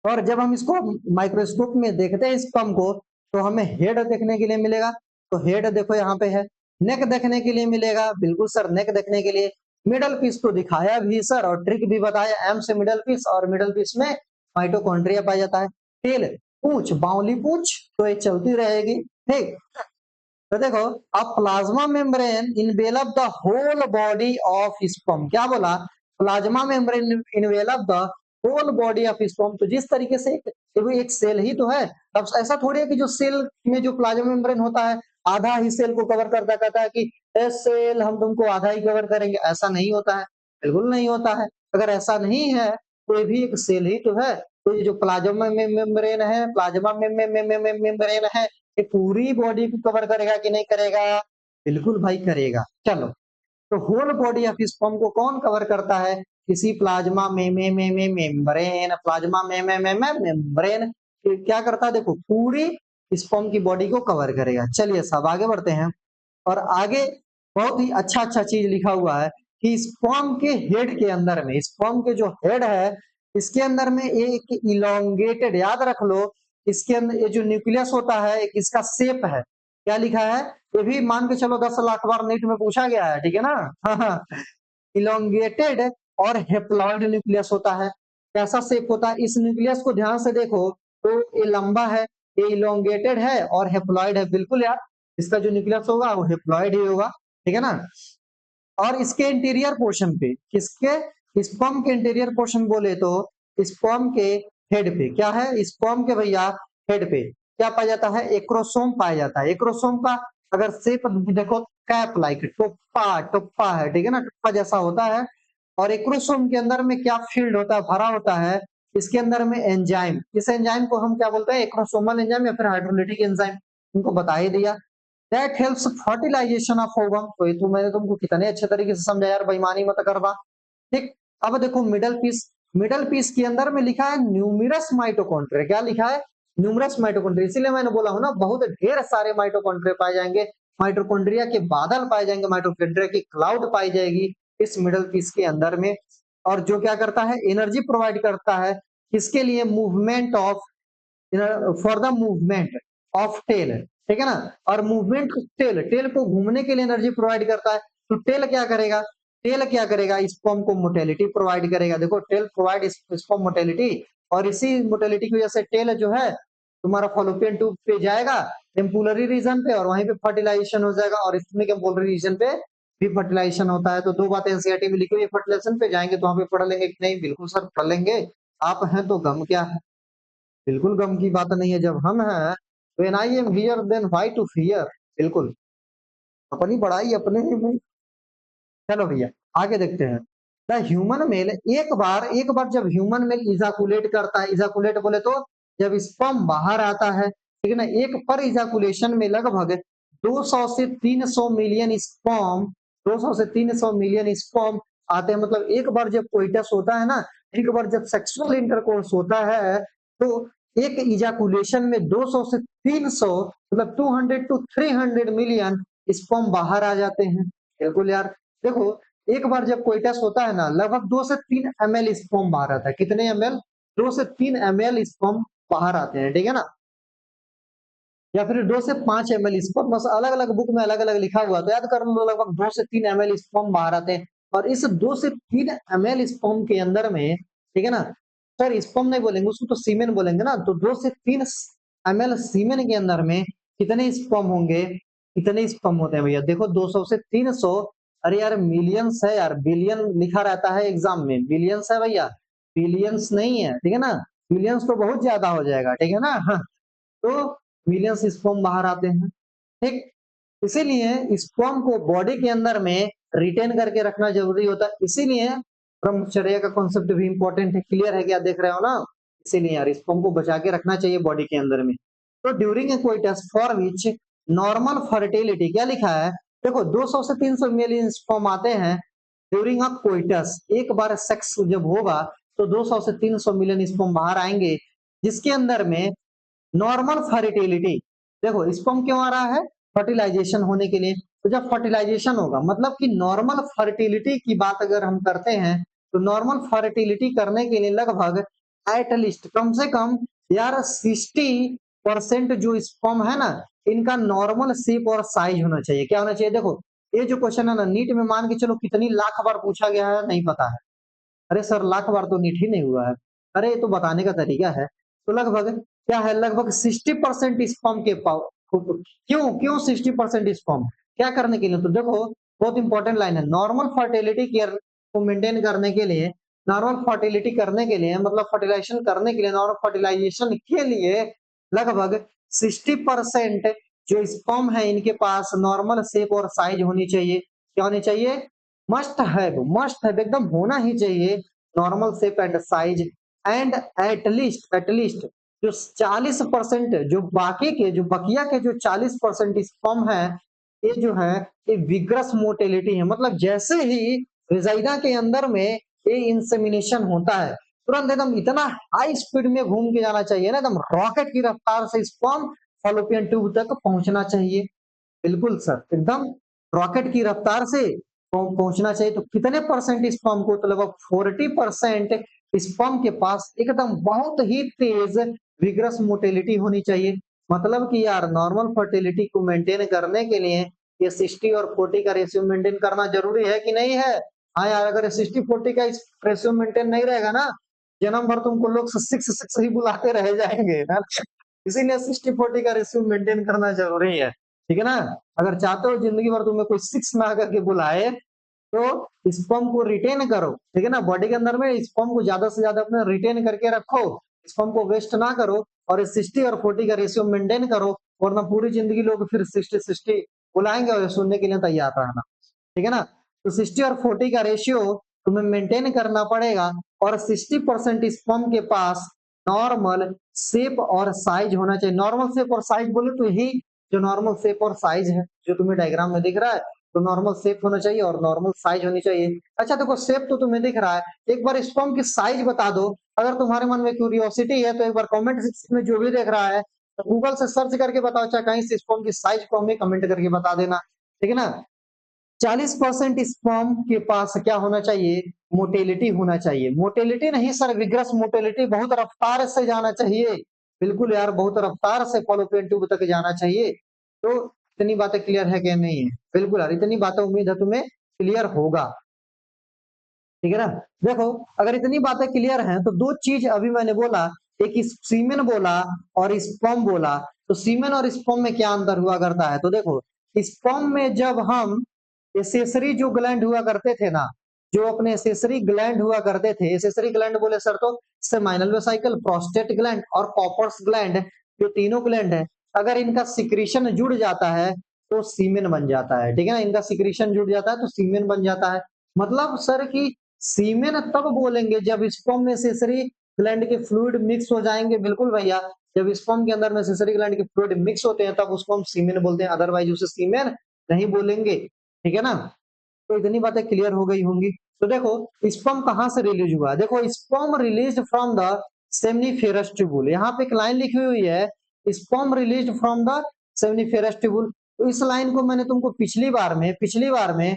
और जब हम इसको माइक्रोस्कोप में देखते हैं स्पर्म को, तो हमें हेड देखने के लिए मिलेगा। तो हेड देखो यहाँ पे है। नेक देखने के लिए मिलेगा, बिल्कुल सर नेक देखने के लिए। मिडल पीस तो दिखाया भी सर, और ट्रिक भी बताया, एम से मिडल पीस, और मिडल पीस में माइटोकॉन्ड्रिया पाया जाता है। टेल, पूछ, बाउली पूछ तो ये चलती रहेगी, ठीक। तो देखो, अब plasma membrane envelop the whole body of sperm. क्या बोला? Plasma membrane envelop the whole body of sperm. तो जिस तरीके से एक सेल ही तो है, अब ऐसा थोड़ी है कि जो सेल में जो प्लाज्मा मेम्ब्रेन होता है आधा ही सेल को कवर करता, कहता है कि ए सेल हम तुमको आधा ही कवर करेंगे, ऐसा नहीं होता है, बिल्कुल नहीं होता है। अगर ऐसा नहीं है तो ये भी एक सेल ही तो है। तो ये जो प्लाज्मा मेम्ब्रेन है, प्लाज्मा मेम्ब्रेन है, ये पूरी बॉडी को कवर करेगा कि नहीं करेगा? बिल्कुल भाई करेगा। चलो, तो होल बॉडी ऑफ स्पर्म को कौन कवर करता है? किसी प्लाज्मा मेम्ब्रेन, प्लाज्मा मेम्ब्रेन क्या करता है? देखो पूरी स्पर्म की बॉडी को कवर करेगा। चलिए सब आगे बढ़ते हैं, और आगे बहुत ही अच्छा अच्छा चीज लिखा हुआ है कि स्पर्म के हेड के अंदर में, स्पर्म के जो हेड है इसके अंदर में एक इलोंगेटेड, याद रख लो, इसके अंदर ये जो न्यूक्लियस होता है एक इसका शेप है, क्या लिखा है? ये भी मान के चलो 10 लाख बार नीट में पूछा गया है, ठीक है ना? हाँ, इलोंगेटेड और हेप्लॉइड न्यूक्लियस होता है। कैसा शेप होता है? इस न्यूक्लियस को ध्यान से देखो तो ये लंबा है, ये इलोंगेटेड है और हेप्लॉइड है। बिल्कुल यार, इसका जो न्यूक्लियस होगा वो हेप्लॉइड ही होगा, ठीक है ना? और इसके इंटीरियर पोर्शन पे, किसके? स्पर्म के इंटीरियर पोर्शन बोले तो स्पर्म के हेड पे क्या है? स्पर्म के भैया हेड पे क्या पाया जाता है? एक्रोसोम पाया जाता है। एक्रोसोम का अगर शेप देखो कैप लाइक, टोप्पा टोप्पा है, ठीक है ना? टोप्पा जैसा होता है। और एक्रोसोम के अंदर में क्या फील्ड होता है? भरा होता है। इसके अंदर में एंजाइम, इस एंजाइम को हम क्या बोलते हैं? एक्रोसोमल एंजाइम या फिर हाइड्रोलिटिक एंजाइम, उनको बता ही दिया। That helps fertilisation of ovum. तो ये तो मैंने तुमको कितने अच्छे तरीके से समझा यार, बेईमानी मत करवा। ठीक, अब देखो मिडल पीस, मिडल पीस के अंदर में लिखा है न्यूमरस माइटोकॉन्ड्रिया। क्या लिखा है? Numerous mitochondria. इसीलिए मैंने बोला हूं ना, बहुत ढेर सारे माइटोकॉन्ड्रिया पाए जाएंगे, माइटोकॉन्ड्रिया के बादल पाए जाएंगे, माइटोकॉन्ड्रिया की क्लाउड पाई जाएगी इस मिडल पीस के अंदर में। और जो क्या करता है? एनर्जी प्रोवाइड करता है किसके लिए? Movement of, for the movement of tail, ठीक है ना? और मूवमेंट टेल, टेल को घूमने के लिए एनर्जी प्रोवाइड करता है। तो टेल क्या करेगा? टेल क्या करेगा? स्पर्म को मोटेलिटी प्रोवाइड करेगा। देखो टेल प्रोवाइड स्पर्म मोटेलिटी, और इसी मोटेलिटी की वजह से टेल जो है तुम्हारा फॉलोपियन ट्यूब पे जाएगा, एम्पुलरी रीजन पे, और वहीं पे फर्टिलाइजेशन हो जाएगा। और स्टमक एम्पुलरी रीजन पे भी फर्टिलाइजेशन होता है। तो दो बातें एनसीईआरटी में लिखी हुई है, फर्टिलाइजेशन पे जाएंगे तो वहां पे पढ़ लेंगे कि नहीं? बिल्कुल सर पढ़ लेंगे। आप हैं तो गम क्या है? बिल्कुल गम की बात नहीं है। जब हम हैं, when I am here then why to fear. बिल्कुल अपनी पढ़ाई अपने ही में। चलो भैया आगे देखते हैं। द ह्यूमन मेल, एक बार जब ह्यूमन मेल इजाकुलेट करता है, इजाकुलेट बोले तो जब स्पर्म बाहर आता है, ठीक है ना? एक पर इजाकुलेशन में लगभग 200 से 300 मिलियन स्पर्म, 200 से 300 मिलियन स्पर्म आते हैं। मतलब एक बार जब कोइटस होता है ना, एक बार जब सेक्सुअल इंटरकोर्स होता है, तो एक इजाकुलेशन में 200 से 300, मतलब 200 टू 300 मिलियन स्पर्म बाहर आ जाते हैं। बिल्कुल यार, देखो एक बार जब कोइटस होता है ना, लगभग 2 से 3 ml स्पर्म बाहर आता है। कितने ml? 2 से 3 ml स्पर्म बाहर आते हैं, ठीक है ना? या फिर 2 से 5 ml स्पर्म, बस अलग अलग बुक में अलग अलग लिखा हुआ, तो याद कर लो लगभग 2 से 3 ml स्पर्म बाहर आते हैं। और इस 2 से 3 ml स्पर्म के अंदर में, ठीक है ना? सर स्पर्म नहीं बोलेंगे उसको, तो सीमेन बोलेंगे ना। तो 2 से 3 ml सीमेन के अंदर में कितने स्पर्म होंगे? कितने स्पर्म होते हैं भैया? देखो 200 से 300, अरे यार मिलियंस है यार, बिलियन लिखा रहता है एग्जाम में, बिलियंस है भैया, बिलियंस नहीं है, ठीक है ना? बिलियंस तो बहुत ज्यादा हो जाएगा, ठीक है ना? तो मिलियंस स्पर्म बाहर आते हैं, ठीक। इसीलिए स्पर्म को बॉडी के अंदर में रिटेन करके रखना जरूरी होता है। इसीलिए ब्रह्मचर्य का कॉन्सेप्ट भी इंपॉर्टेंट है। क्लियर है क्या? देख रहे हो ना? इसीलिए यार स्पर्म को बचा के रखना चाहिए बॉडी के अंदर में। तो during a coitus for which normal fertility, क्या लिखा है? देखो 200 से 300 मिलियन स्पर्म आते हैं ड्यूरिंग अ कोइटस। एक बार सेक्स जब होगा तो 200 से 300 मिलियन स्पर्म बाहर आएंगे, जिसके अंदर में नॉर्मल फर्टिलिटी, देखो स्पर्म क्यों आ रहा है? फर्टिलाइजेशन होने के लिए। तो जब फर्टिलाइजेशन होगा, मतलब कि नॉर्मल फर्टिलिटी की बात अगर हम करते हैं, तो नॉर्मल फर्टिलिटी करने के लिए लगभग एट लीस्ट, कम से कम यार 60% जो स्पर्म है ना, इनका नॉर्मल शेप और साइज होना चाहिए। क्या होना चाहिए? देखो ये जो क्वेश्चन है ना, नीट में मान के चलो कितनी लाख बार पूछा गया है नहीं पता है। अरे सर लाख बार तो नीट ही नहीं हुआ है। अरे ये तो बताने का तरीका है। तो लगभग क्या है? लगभग 60% स्पर्म के क्यों क्यों 60% स्पर्म? क्या करने के लिए? तो देखो बहुत इंपॉर्टेंट लाइन है, नॉर्मल फर्टिलिटी केयर को मेंटेन करने के लिए, नॉर्मल फर्टिलिटी करने के लिए, मतलब फर्टिलाइजेशन करने के लिए, नॉर्मल फर्टिलाइजेशन के लिए लगभग 60% जो स्पर्म है इनके पास नॉर्मल शेप और साइज होनी चाहिए। क्या होनी चाहिए? मस्ट हैव एकदम होना ही चाहिए normal shape and size. And at least जो 40% जो बाकी के जो बकिया के जो 40% स्पर्म है, ये जो है ये विग्रस मोटिलिटी है, मतलब जैसे ही रिजाइना के अंदर में ये इंसेमिनेशन होता है तुरंत एकदम इतना हाई स्पीड में घूम के जाना चाहिए ना, एकदम रॉकेट की रफ्तार से स्पर्म फॉलोपियन ट्यूब तक पहुंचना चाहिए। बिल्कुल सर, एकदम रॉकेट की रफ्तार से पहुंचना चाहिए। तो कितने परसेंट स्पर्म को? तो लगभग 40% स्पर्म के पास एकदम बहुत ही तेज विग्रस मोटिलिटी होनी चाहिए। मतलब कि यार नॉर्मल फर्टिलिटी को मेंटेन करने के लिए ये 60 और 40 का रेशियो मेंटेन करना जरूरी है कि नहीं है? हाँ यार, अगर 60-40 का रेशियो मेंटेन नहीं रहेगा ना, जन्म भर तुमको लोग 6 ही बुलाते रह जाएंगे ना। इसीलिए 60-40 का रेशियो मेंटेन करना जरूरी है, ठीक है ना। अगर चाहते हो जिंदगी भर तुम्हें कोई 6 ना करके बुलाए, तो स्पर्म को रिटेन करो, ठीक है ना। बॉडी के अंदर में स्पर्म को ज्यादा से ज्यादा अपने रिटेन करके रखो, स्पर्म को वेस्ट ना करो, और 60 और 40 का रेशियो मेंटेन करो, वरना पूरी जिंदगी लोग फिर 60-60 बुलाएंगे और सुनने के लिए तैयार रहना, ठीक है ना। तो 60 और 40 का रेशियो तुम्हें मेंटेन करना पड़ेगा, और 60% स्पर्म के पास नॉर्मल शेप और साइज होना चाहिए। नॉर्मल शेप और साइज बोले तो ही जो नॉर्मल शेप और साइज है जो तुम्हें डायग्राम में दिख रहा है, तो नॉर्मल शेप होना चाहिए और नॉर्मल साइज होनी चाहिए। अच्छा देखो, शेप तो तुम्हें दिख रहा है, एक बार स्पर्म की साइज बता दो। अगर तुम्हारे मन में क्यूरियोसिटी है तो एक बार कमेंट सेक्शन में जो भी देख रहा है तो गूगल से सर्च करके बताओ, चाहे कहीं से स्पर्म की साइज को हमें कमेंट करके बता देना, ठीक है ना। 40% स्पर्म के पास क्या होना चाहिए? मोटिलिटी होना चाहिए। मोटिलिटी नहीं सर, विग्रस मोटिलिटी, बहुत रफ्तार से जाना चाहिए। बिल्कुल यार, बहुत रफ्तार से फॉलोपियन ट्यूब तक जाना चाहिए। तो इतनी बातें क्लियर है कि नहीं है? बिल्कुल यार, इतनी बातें उम्मीद है तुम्हें क्लियर होगा, ठीक है ना। देखो, अगर इतनी बातें क्लियर हैं तो दो चीज अभी मैंने बोला, एक सीमेन बोला और स्पर्म बोला। तो सीमेन और स्पर्म में क्या अंतर हुआ करता है? तो देखो, स्पर्म में जब हम एसेसरी जो ग्लैंड हुआ करते थे ना, जो अपने एसेसरी ग्लैंड हुआ करते थे, एसेसरी ग्लैंड बोले सर तो सेमाइनल वेसिकल, प्रोस्टेट ग्लैंड और कॉपर्स ग्लैंड, जो तीनों ग्लैंड है, अगर इनका सिक्रीशन जुड़ जाता है तो सीमेन बन जाता है, ठीक है ना। इनका सिक्रीशन जुड़ जाता है तो सीमेन बन जाता है। मतलब सर कि सीमेन तब बोलेंगे जब स्पर्म में एसेसरी ग्लैंड के फ्लूइड मिक्स हो जाएंगे। बिल्कुल भैया, जब स्पर्म के अंदर में एसेसरी ग्लैंड के फ्लूइड मिक्स होते हैं तब उसको हम सीमेन बोलते हैं, अदरवाइज उसे सीमेन नहीं बोलेंगे, ठीक है ना। तो इतनी बातें क्लियर हो गई होंगी। तो देखो, स्पर्म कहां से रिलीज हुआ? देखो, sperm release from the seminiferous tubule. यहाँ पे एक लाइन लिखी हुई है, sperm release from the seminiferous tubule. तो इस लाइन को मैंने तुमको पिछली बार में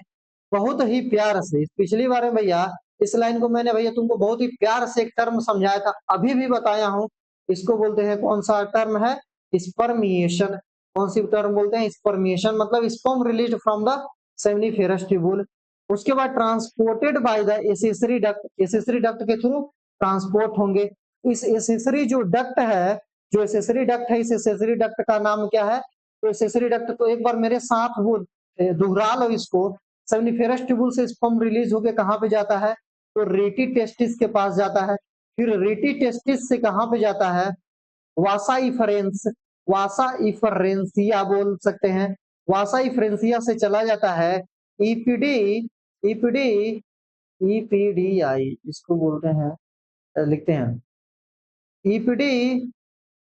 बहुत ही प्यार से, पिछली बार में भैया इस लाइन को मैंने भैया तुमको बहुत ही प्यार से एक टर्म समझाया था, अभी भी बताया हूं। इसको बोलते हैं, कौन सा टर्म है? स्पर्मिएशन। कौन सी टर्म बोलते हैं? स्पर्मिएशन। मतलब sperm release from the seminiferous tubule, उसके बाद transported by the accessory duct, accessory duct के थ्रू ट्रांसपोर्ट होंगे। इस एसेसरी जो डक्ट है, जो एसेसरी डक्ट है, इस एसेसरी डक्ट का नाम क्या है? तो एसेसरी डक्ट, तो एक बार मेरे साथ वो दोहरा लो इसको। सेमनीफेरस ट्यूबुल से स्पर्म रिलीज होके कहाँ पे जाता है? तो रेटी टेस्टिस के पास जाता है। फिर रेटी टेस्टिस से कहाँ पे जाता है? वासा इफरेंस, वासा इफरेंसिया बोल सकते हैं। वासा इफरेंसिया से चला जाता है ईपीडी, ईपीडी, ईपीडीआई इसको बोलते हैं, लिखते हैं ईपीडी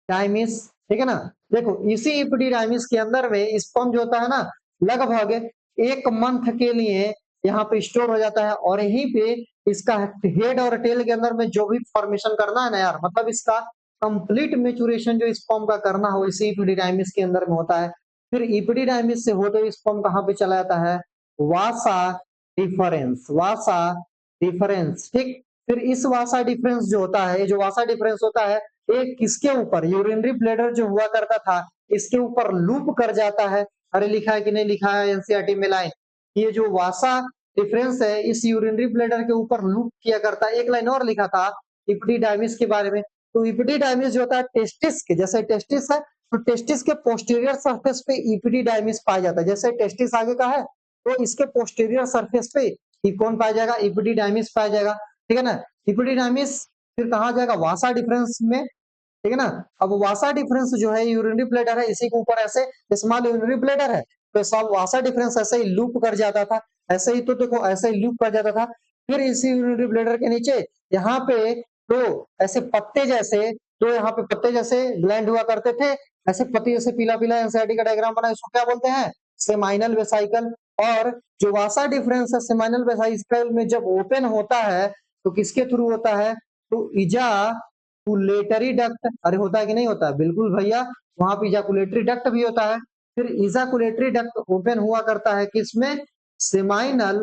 डायमिस, ठीक है ना। देखो, इसी ईपीडी डायमिस के अंदर में स्पर्म जो होता है ना, लगभग 1 मंथ के लिए यहाँ पे स्टोर हो जाता है, और यहीं पे इसका हेड और टेल के अंदर में जो भी फॉर्मेशन करना है ना यार, मतलब इसका कंप्लीट मेचुरेशन जो स्पर्म का करना हो, इसी ईपीडिडाइमिस के अंदर में होता है। फिर ईपीडिडाइमिस से होते हुए स्पर्म कहाँ पे चला जाता है? वासा डिफरेंस, वासा डिफरेंस, ठीक। फिर इस वासा डिफरेंस जो होता है, जो वासा डिफरेंस होता है, ये किसके ऊपर? यूरिनरी ब्लैडर जो हुआ करता था, इसके ऊपर लूप कर जाता है। अरे लिखा है कि नहीं लिखा है एनसीईआरटी में लाइन? ये जो वासा डिफरेंस है इस यूरिनरी ब्लैडर के ऊपर लूप किया करता है। एक लाइन और लिखा था इपिडिडाइमिस के बारे में। तो इपिडिडाइमिस जो होता है टेस्टिस के, जैसे टेस्टिस है तो टेस्टिस के पोस्टीरियर सरफेस पे इपिडिडाइमिस पाया जाता है। जैसे टेस्टिस आगे का है तो इसके पोस्टीरियर सरफेस पे कि कौन पाया जाएगा, इपिडिडाइमिस पाया जाएगा, ठीक है ना। इपिडिडाइमिस फिर कहा जाएगा वासा डिफरेंस में, ठीक है ना। अब वासा डिफरेंस जो है यूरिनरी ब्लैडर है, इसी के ऊपर ऐसे स्मॉल यूरिनरी ब्लैडर है, तो सब वासा डिफरेंस ऐसे ही लूप कर जाता था, ऐसे ही तो देखो ऐसे ही लूप कर जाता था। फिर इसी यूरिनरी ब्लैडर के नीचे यहाँ पे तो ऐसे पत्ते जैसे, तो यहाँ पे पत्ते जैसे ग्लैंड हुआ करते थे, ऐसे पत्ते जैसे पीला पीला एनसीईआरटी का डायग्राम बना, इसको क्या बोलते हैं, सेमाइनल वेसाइकल। और जो वासा डिफरेंस है सेमाइनल वेसाइकल में जब ओपन होता है तो किसके थ्रू होता है, तो इजाकुलेटरी डक्ट, अरे होता है कि नहीं होता है, बिल्कुल भैया, वहां पे इजाकुलेटरी डक्ट भी होता है। फिर इजाकुलेटरी डक्ट ओपन हुआ करता है किसमें, सेमाइनल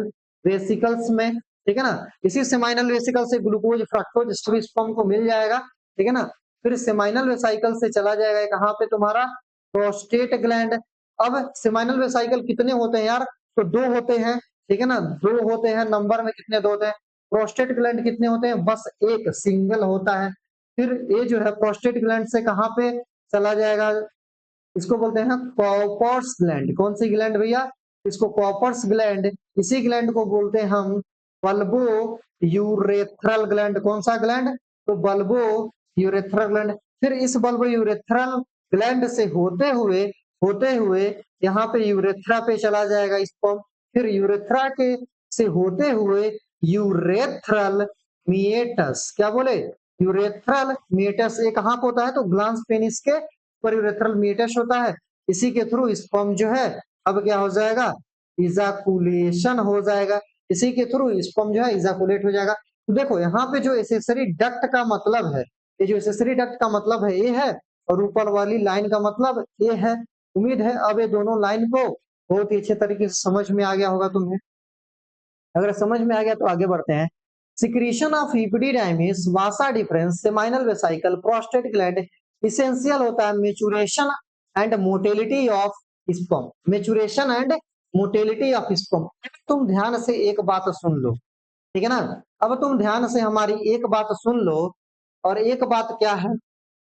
वेसिकल्स में, ठीक है ना। इसी सेमाइनल वेसिकल से ग्लूकोज फ्रक्टोज स्पर्म को मिल जाएगा, ठीक है ना। फिर सेमाइनल वेसाइकल से चला जाएगा कहाँ पे तुम्हारा, प्रोस्टेट ग्लैंड। अब सेमाइनल वेसाइकल कितने होते हैं यार, तो 2 होते हैं, ठीक है ना, 2 होते हैं, नंबर में कितने 2 होते हैं। प्रोस्टेट ग्लैंड कितने होते हैं, बस एक सिंगल होता है। फिर ये जो है प्रोस्टेट ग्लैंड से कहाँ पे चला जाएगा, इसको बोलते हैं कॉपर्स ग्लैंड। कौन सी ग्लैंड भैया, इसको कॉपर्स ग्लैंड, इसी ग्लैंड को बोलते हैं हम बल्बो यूरेथ्रल ग्लैंड। कौन सा ग्लैंड, तो बल्बो यूरेथ्रल ग्लैंड। फिर इस बल्बो यूरेथ्रल ग्लैंड से होते हुए यहाँ पे यूरेथ्रा पे चला जाएगा स्पर्म। फिर यूरेथ्रा के से होते हुए यूरेथ्रल मिएटस, क्या बोले, यूरेथ्रल मिएटस, ये कहाँ पे होता है, तो ग्लांस पेनिस के पर यूरेथ्रल मिएटस होता है। इसी के थ्रू स्पर्म जो है अब क्या हो जाएगा, इजाकुलेशन हो जाएगा, इसी के थ्रू स्पर्म जो है इजाकुलेट हो जाएगा। तो देखो यहाँ पे जो एसेसरी डक्ट का मतलब है, ये जो एसेसरी डक्ट का मतलब है ये है, और ऊपर वाली लाइन का मतलब ये है। उम्मीद है अब ये दोनों लाइन को बहुत ही अच्छे तरीके से समझ में आ गया होगा तुम्हें। अगर समझ में आ गया तो आगे बढ़ते हैं। Secretion of epididymis, vasa deferens, seminal vesicle, prostate gland essential होता है maturation and motility of sperm. Maturation and motility of sperm. तुम ध्यान से एक बात सुन लो, ठीक है ना। अब तुम ध्यान से हमारी एक बात सुन लो, और एक बात क्या है,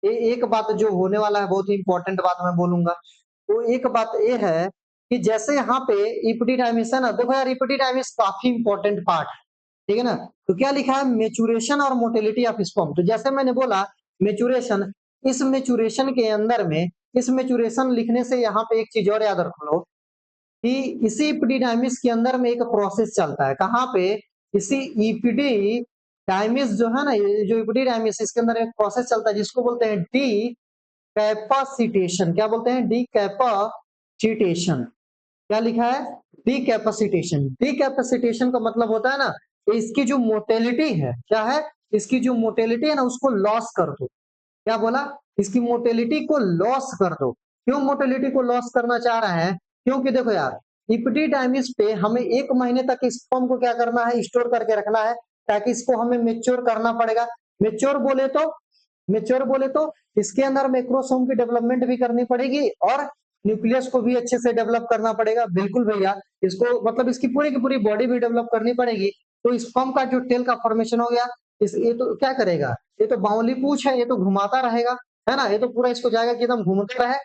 एक बात जो होने वाला है बहुत ही इंपॉर्टेंट बात मैं बोलूंगा। तो एक बात ये है कि जैसे यहाँ पे इपिडिडाइमिस है ना, देखो यार इपिडिडाइमिस काफी इंपॉर्टेंट पार्ट है, ठीक है ना। तो क्या लिखा है, मेचुरेशन और मोटिलिटी ऑफ स्पर्म। तो जैसे मैंने बोला मेचुरेशन, इस मेचुरेशन के अंदर में, इस मेचुरेशन लिखने से यहाँ पे एक चीज और याद रख लो कि इसी इपिडिडाइमिस के अंदर में एक प्रोसेस चलता है, कहाँ पे, इसी इपिडिडाइमिस जो है ना, ये जो इपिडिडाइमिस इसके अंदर एक प्रोसेस चलता है जिसको बोलते हैं डी कैपासिटेशन। क्या बोलते हैं, डी कैपासिटेशन। क्या लिखा है, डी कैपेसिटेशन। डी कैपेसिटेशन का मतलब होता है ना, इसकी जो मोटेलिटी है, क्या है, इसकी जो मोटेलिटी है ना उसको लॉस कर दो। क्या बोला, इसकी मोटेलिटी को लॉस कर दो। क्यों मोटेलिटी को लॉस करना चाह रहे हैं, क्योंकि देखो यार इपिडिडाइमिस पे हमें 1 महीने तक स्पर्म को क्या करना है, स्टोर करके रखना है, ताकि इसको हमें मेच्योर करना पड़ेगा। मेच्योर बोले तो, मेच्योर बोले तो इसके अंदर मैक्रोसोम की डेवलपमेंट भी करनी पड़ेगी और न्यूक्लियस को भी अच्छे से डेवलप करना पड़ेगा। बिल्कुल भैया, इसको मतलब इसकी पूरी की पूरी बॉडी भी डेवलप करनी पड़ेगी। तो स्पर्म का जो टेल का फॉर्मेशन हो गया, इस ये तो क्या करेगा, ये तो बाउली पूछ है, ये तो घुमाता रहेगा, है ना, ये तो पूरा इसको जाएगा कि एकदम घूमता रहे।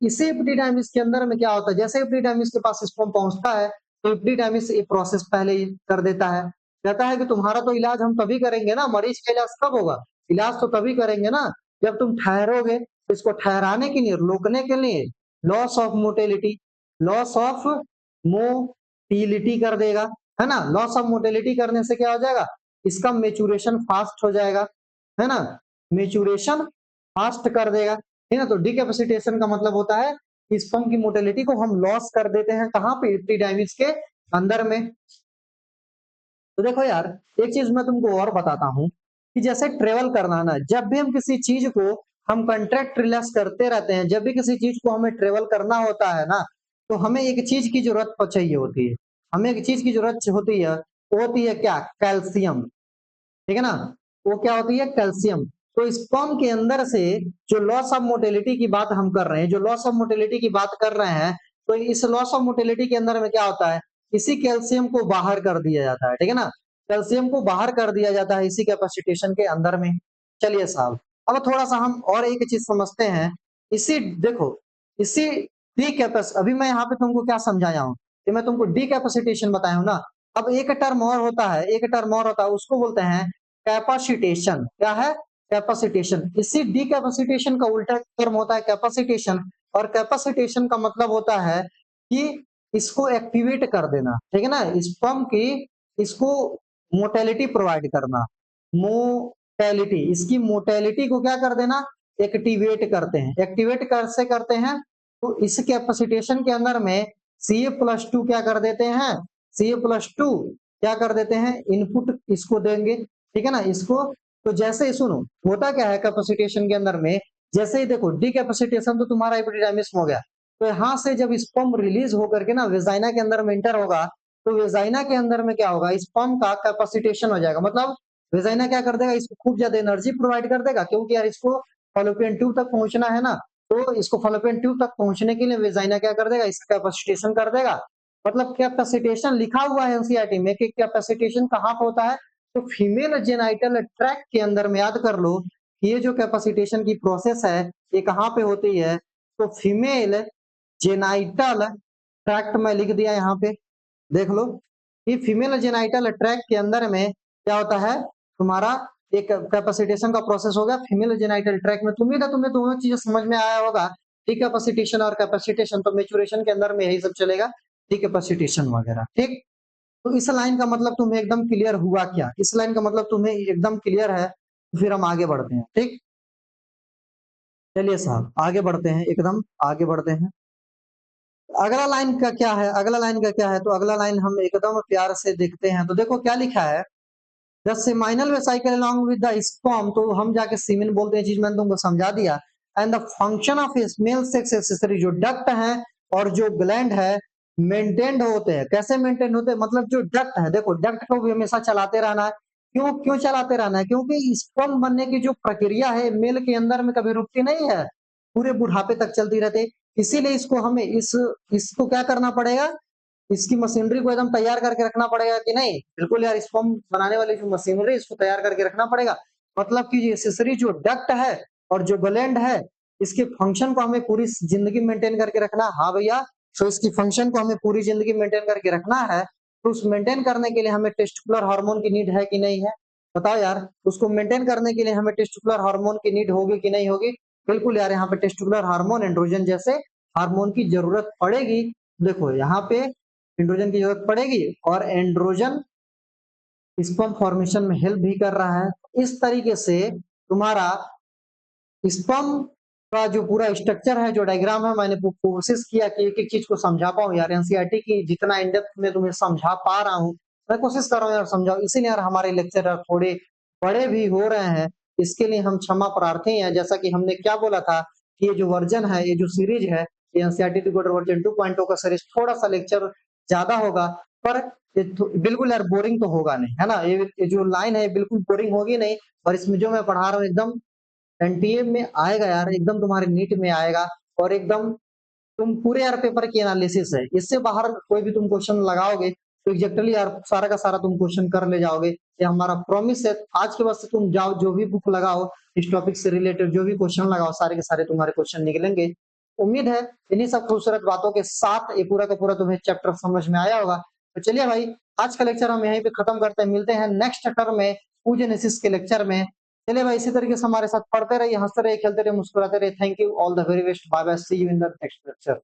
इसी एपिडिडाइमिस के अंदर में क्या होता है, जैसे एपिडिडाइमिस के पास स्पर्म पहुंचता है तो एपिडिडाइमिस ये प्रोसेस पहले ही कर देता है, कहता है कि तुम्हारा तो इलाज हम तभी करेंगे ना, मरीज का इलाज कब होगा, इलाज तो तभी करेंगे ना जब तुम ठहरोगे। तो इसको ठहराने के लिए, रोकने के लिए loss of mortality, loss of motility कर देगा, है ना। लॉस ऑफ मोटेलिटी करने से क्या हो जाएगा, इसका मेचुरेशन फास्ट हो जाएगा, है ना, मेचुरेशन फास्ट कर देगा, है ना। तो डिकैपेसिटेशन का मतलब होता है कि स्पर्म की मोटेलिटी को हम लॉस कर देते हैं, कहाँ पे, एपिडाइमिस के अंदर में। तो देखो यार एक चीज मैं तुमको और बताता हूँ कि जैसे ट्रेवल करना ना, जब भी हम किसी चीज को हम कंट्रैक्ट रिलैक्स करते रहते हैं, जब भी किसी चीज को हमें ट्रेवल करना होता है ना, तो हमें एक चीज की जरूरत चाहिए होती है, हमें एक चीज की जरूरत होती है, वो होती है क्या, कैल्शियम, ठीक है ना। वो क्या होती है, कैल्शियम। तो स्पर्म के अंदर से जो लॉस ऑफ मोटिलिटी की बात हम कर रहे हैं, जो लॉस ऑफ मोटिलिटी की बात कर रहे हैं, तो इस लॉस ऑफ मोटिलिटी के अंदर में क्या होता है, इसी कैल्शियम को बाहर कर दिया जाता है, ठीक है ना। कैल्शियम को बाहर कर दिया जाता है इसी कैपेसिटेशन के अंदर में। चलिए साहब, अब थोड़ा सा हम और एक चीज समझते हैं। इसी देखो, इसी डी कैपेस, अभी मैं यहाँ पे तुमको क्या समझाया हूँ कि मैं तुमको डी कैपेसिटेशन बताया हूँ ना, अब एक टर्म और होता है, एक टर्म और होता है, उसको बोलते हैं कैपेसिटेशन। क्या है? कैपेसिटेशन। इसी डीकैपेसिटेशन का उल्टा टर्म होता है कैपेसिटेशन, और कैपेसिटेशन का मतलब होता है कि इसको एक्टिवेट कर देना, ठीक है ना? स्पर्म की इसको मोटेलिटी प्रोवाइड करना, मोटेलिटी, इसकी मोटेलिटी को क्या कर देना? एक्टिवेट करते हैं। एक्टिवेट कैसे करते हैं? तो इस कैपेसिटेशन के अंदर में Ca+2 क्या कर देते हैं? Ca+2 क्या कर देते हैं? इनपुट इसको देंगे, ठीक है ना? इसको तो जैसे ही सुनो, होता क्या है कैपेसिटेशन के अंदर में, जैसे ही देखो डीकैपेसिटेशन तो तुम्हारा एपिडिडाइमिस हो गया, तो यहाँ से जब स्पर्म रिलीज होकर के ना वेजाइना के अंदर में एंटर होगा, तो वेजाइना के अंदर में क्या होगा? स्पर्म का कैपेसिटेशन हो जाएगा, मतलब वेजाइना क्या कर देगा? इसको खूब ज्यादा एनर्जी प्रोवाइड कर देगा, क्योंकि यार इसको फॉलोपियन ट्यूब तक पहुंचना है ना, तो इसको फॉलोपियन ट्यूब तक पहुंचने के लिए वेजाइना क्या कर देगा? इसका कैपेसिटेशन कर देगा। मतलब कैपेसिटेशन लिखा हुआ है एनसीईआरटी में कि कैपेसिटेशन कहाँ पे होता है? तो फीमेल जेनाइटल ट्रैक्ट के अंदर में, याद कर लो ये जो कैपेसिटेशन की प्रोसेस है ये कहाँ पे होती है? तो फीमेल जेनाइटल ट्रैक्ट में लिख दिया यहाँ पे, देख लो। ये फीमेल जेनाइटल ट्रैक्ट के अंदर में क्या होता है? तुम्हारा एक कैपेसिटेशन का प्रोसेस हो गया फीमेल जेनाइटल ट्रैक्ट में। उम्मीद है तुम्हें दोनों चीजें समझ में आया होगा, ठीक? कैपेसिटेशन और कैपेसिटेशन तो मेचुरेशन के अंदर में यही सब चलेगा, ठीक? कैपेसिटेशन वगैरह, ठीक? तो इस लाइन का मतलब तुम्हें एकदम क्लियर हुआ क्या? इस लाइन का मतलब तुम्हें एकदम क्लियर है? तो फिर हम आगे बढ़ते हैं, ठीक? चलिए साहब आगे बढ़ते हैं, एकदम आगे बढ़ते हैं। अगला लाइन का क्या है? अगला लाइन का क्या है? तो अगला लाइन हम एकदम प्यार से देखते हैं। तो देखो क्या लिखा है, the seminal vesicle along with the sperm, तो हम जाके सीमेन बोलते हैं, चीज मैंने तुमको समझा दिया। And the function of male sex accessory, जो डक्ट है और जो ग्लैंड है मेंटेन्ड होते हैं। कैसे मेंटेन होते हैं? मतलब जो डक्ट है, देखो डक्ट को भी हमेशा चलाते रहना है। क्यों क्यों चलाते रहना है? क्योंकि स्पर्म बनने की जो प्रक्रिया है मेल के अंदर में कभी रुकती नहीं है, पूरे बुढ़ापे तक चलती रहती है। इसीलिए इसको हमें इसको क्या करना पड़ेगा? इसकी मशीनरी को एकदम तैयार करके रखना पड़ेगा कि नहीं? बिल्कुल यार, स्पर्म बनाने वाली जो मशीनरी इसको तैयार करके रखना पड़ेगा। मतलब कि ये एक्सेसरी जो डक्ट है और जो ग्लैंड है, इसके फंक्शन को हमें पूरी जिंदगी मेंटेन करके रखना। हाँ भैया, तो इसकी फंक्शन को हमें पूरी जिंदगी मेंटेन करके रखना है, तो उस मेंटेन करने के लिए हमें टेस्टिकुलर हार्मोन की नीड है कि नहीं है? बताओ यार, उसको मेंटेन करने के लिए हमें टेस्टिकुलर हार्मोन की नीड होगी कि नहीं होगी? बिल्कुल यार, यहाँ पे टेस्टिकुलर हार्मोन, एंड्रोजन जैसे हार्मोन की जरूरत पड़ेगी। देखो यहाँ पे एंड्रोजन की जरूरत पड़ेगी, और एंड्रोजन स्पर्म फॉर्मेशन में हेल्प भी कर रहा है। इस तरीके से तुम्हारा स्पर्म का जो पूरा स्ट्रक्चर है, जो डायग्राम है, मैंने कोशिश किया कि एक एक चीज को समझा पाऊं यार। एनसीईआरटी की जितना इन डेप्थ में तुम्हें समझा पा रहा हूँ, मैं कोशिश कर रहा हूँ यार समझाओ। इसीलिए यार हमारे लेक्चर थोड़े बड़े भी हो रहे हैं, इसके लिए हम क्षमा प्रार्थी हैं। जैसा कि हमने क्या बोला था कि ये जो वर्जन है, ये जो सीरीज है, ये एनसीईआरटी डिकोडर वर्जन 2.0 का सीरीज थोड़ा सा लेक्चर ज्यादा होगा, पर बिल्कुल यार बोरिंग तो होगा नहीं, है ना? ये जो लाइन है बिल्कुल बोरिंग होगी नहीं, और इसमें जो मैं पढ़ा रहा हूँ एकदम एनटीए में आएगा यार, एकदम तुम्हारे नीट में आएगा, और एकदम तुम पूरे यार पेपर की एनालिसिस है, इससे बाहर कोई भी तुम क्वेश्चन लगाओगे तो एग्जैक्टली यार सारा का सारा तुम क्वेश्चन कर ले जाओगे। ये हमारा प्रॉमिस है। आज के बाद से तुम जाओ, जो भी बुक लगाओ इस टॉपिक से रिलेटेड, जो भी क्वेश्चन लगाओ, सारे के सारे तुम्हारे क्वेश्चन निकलेंगे। उम्मीद है इन्हीं सब खूबसूरत बातों के साथ ये पूरा का पूरा तुम्हें चैप्टर समझ में आया होगा। तो चलिए भाई, आज का लेक्चर हम यहीं पे खत्म करते हैं। मिलते हैं नेक्स्ट चैप्टर में, पूजनेसिस के लेक्चर में। चलिए भाई, इसी तरीके से हमारे साथ पढ़ते रहिए, हंसते रहिए, खेलते रहिए, मुस्कुराते रहिए। Thank you, all the very best, bye bye, see you in the next lecture.